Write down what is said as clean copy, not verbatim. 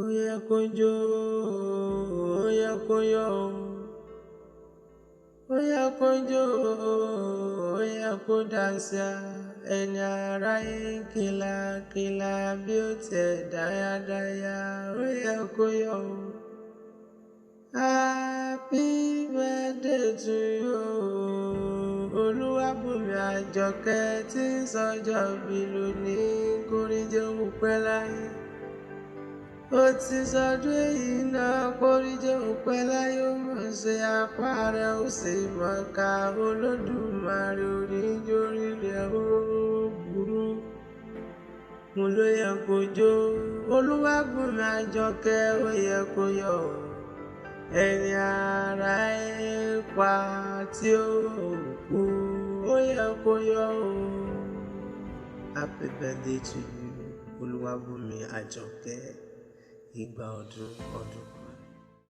ó yẹ kó jó, ó yẹ kó yọ̀, ó yẹ kó jó, ó yẹ kó dànsá. Ẹni aráyé kìlàkìlà bí ó tẹ̀ dáyadáya, ó yẹ kó yọ̀. Happy birthday to you, Olúwabùnmi Àjọkẹ́ tí ń sọjọ́ bí lónìí, kóríjẹ́ òpẹ́ láyé. Ó ti sọdún èyí náà, kóríjẹ́ òpẹ́ láyé, ó mọ̀ ṣe apá rẹ̀ ó sì mọ̀ ká. Olódùmarè oníjórí rẹ̀ ó burú. Mo ló yẹ kó jó, Olúwabùnmi Àjọkẹ́ ó yẹ kó yọ̀. Ẹni ara ẹ pa tí ó kú, ó yẹ kó yọ̀. Happy birthday to you, Olúwabùnmi Àjọkẹ́. Ìgbà ọdún ọdún.